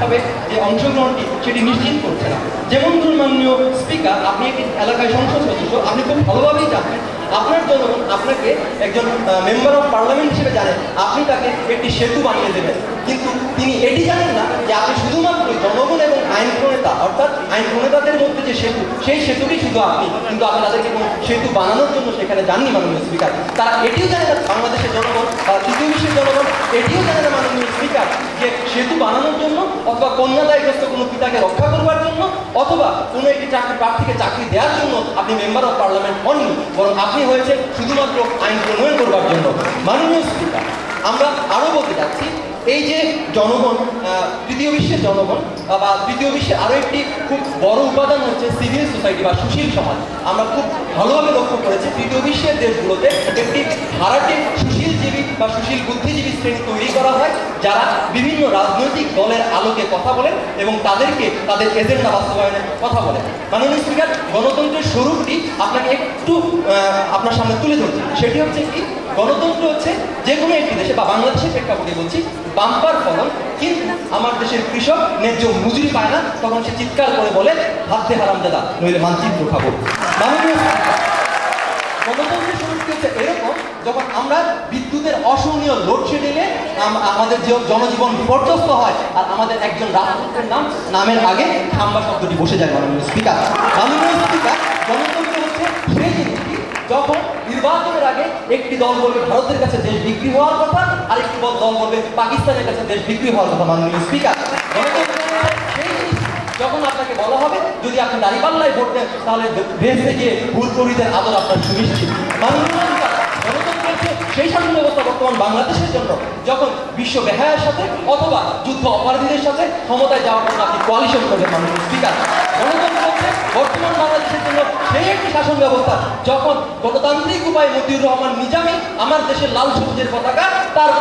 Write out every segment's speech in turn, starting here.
সঠিকভাবে যে অংশগ্রহণটি সেটি নিশ্চিত করছে না। যেমন ধরুন মাননীয় স্পিকার, আপনি একটি এলাকায় সংসদ সদস্য, আপনি খুব ভালোভাবেই জানেন আপনার জনগণ আপনাকে একজন মেম্বার অফ পার্লামেন্ট হিসেবে জানেন, আপনি তাকে একটি সেতু বানিয়ে দেবেন, কিন্তু তিনি এটি জানেন না যে আপনি শুধুমাত্র জনগণ এবং আইন প্রণেতা, অর্থাৎ আইন প্রণেতাদের মধ্যে যে সেতু, সেই সেতুটি শুধু আপনি, কিন্তু আপনি তাদেরকে কোনো সেতু বানানোর জন্য সেখানে যাননি মাননীয় স্পিকার। তারা এটিও জানে না, বাংলাদেশের জনগণ বা তৃতীয় বিশ্বের জনগণ এটিও জানে না মাননীয় স্পিকার, যে সেতু বানানোর জন্য অথবা কন্যাদায়গ্রস্ত কোনো পিতাকে রক্ষা করবার জন্য অথবা কোনো একটি চাকরি প্রার্থীকে চাকরি দেওয়ার জন্য আপনি মেম্বার অফ পার্লামেন্ট হননি, বরং আপনি হয়েছে শুধুমাত্র আইন প্রণয়ন করবার জন্য। মাননীয় স্পিকার, আমরা আরও বলতে যাচ্ছি, এই যে জনগণ, তৃতীয় বিশ্বের জনগণ বা তৃতীয় বিশ্বের আরও একটি খুব বড় উপাদান হচ্ছে সিভিল সোসাইটি বা সুশীল সমাজ। আমরা খুব ভালোভাবে লক্ষ্য করেছি তৃতীয় বিশ্বের দেশগুলোতে একটি ভাড়াটে সুশীলজীবী বা সুশীল বুদ্ধিজীবী শ্রেণী তৈরি করা হয়, যারা বিভিন্ন রাজনৈতিক দলের আলোকে কথা বলেন এবং তাদেরকে তাদের এজেন্ডা বাস্তবায়নের কথা বলেন। মাননীয় স্পিকার, গণতন্ত্রের স্বরূপটি আপনাকে একটু আপনার সামনে তুলে ধরছি। সেটি হচ্ছে কি, গণতন্ত্র হচ্ছে যে কোনো একটি দেশে বা বাংলাদেশের প্রেক্ষাপটে বলছি, বাম্পার ফলন, কিন্তু আমার দেশের কৃষক ন্যায্য মজুরি পায় না, তখন সে চিৎকার করে বলে ভাত দে হারামজাদা, নইলে মানচিত্র খাবো। মাননীয় গণতন্ত্রের স্বরূপটি হচ্ছে এরকম, যখন আমরা বিদ্যুতের অসহনীয় লোডশেডিংয়ে আমাদের যে জনজীবন বিপর্যস্ত হয় আর আমাদের একজন রাষ্ট্রপতির নামের আগে খাম্বা শব্দটি বসে যায়। মাননীয় স্পিকার, গণতন্ত্র হচ্ছে সেই জিনিসটি যখন নির্বাচনের আগে একটি দল বলবে ভারতের কাছে দেশ বিক্রি হওয়ার কথা, আরেকটি দল বলবে পাকিস্তানের কাছে দেশ বিক্রি হওয়ার কথা। মাননীয় স্পিকার, গণতন্ত্র সেই জিনিস যখন আপনাকে বলা হবে যদি আপনি দাঁড়িপাল্লায় ভোট দেন তাহলে ভেসে গিয়ে ভূতপরিদের আদর আপনার সুনিশ্চিত। মাননীয় স্পিকার, গণতন্ত্র হচ্ছে সেই শাসন ব্যবস্থা বর্তমান বাংলাদেশের জন্য যখন বিশ্ব বেহায়ার সাথে অথবা যুদ্ধ অপরাধীদের সাথে ক্ষমতায় যাওয়ার জন্য আপনি কোয়ালিশন করবেন। মাননীয় স্পিকার, গণতন্ত্র হচ্ছে বর্তমান বাংলাদেশের জন্য সেই একটি শাসন ব্যবস্থা যখন গণতান্ত্রিক উপায়ে মতিউর রহমান নিজামী আমার দেশের লাল সবুজের পতাকা তার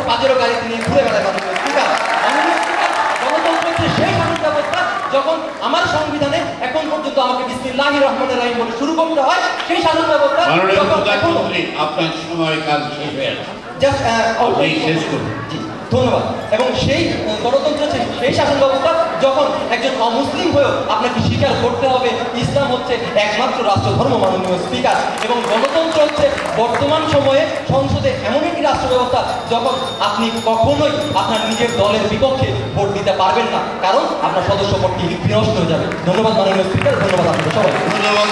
পাজেরো গাড়িতে নিয়ে ঘুরে বেড়ায়। মাননীয় স্পিকার, গণতন্ত্র হচ্ছে সেই শাসন ব্যবস্থা যখন আমার সংবিধানে এখন পর্যন্ত আমাকে বিসমিল্লাহির রহমানির রহিম বলে শুরু করতে হয়, সেই শাসন ব্যবস্থা আপনার সময় কাজ শেষ হয়ে গেছে। ধন্যবাদ। এবং সেই গণতন্ত্র হচ্ছে সেই শাসন ব্যবস্থা যখন একজন অমুসলিম হয়েও আপনাকে স্বীকার করতে হবে ইসলাম হচ্ছে একমাত্র রাষ্ট্রধর্ম। মাননীয় স্পিকার, এবং গণতন্ত্র হচ্ছে বর্তমান সময়ে সংসদে এমন একটি রাষ্ট্র ব্যবস্থা যখন আপনি কখনোই আপনার নিজের দলের বিপক্ষে ভোট দিতে পারবেন না, কারণ আপনার সদস্য পদটি বিনষ্ট হয়ে যাবে। ধন্যবাদ মাননীয় স্পিকার, ধন্যবাদ আপনাদের সবাই। ধন্যবাদ।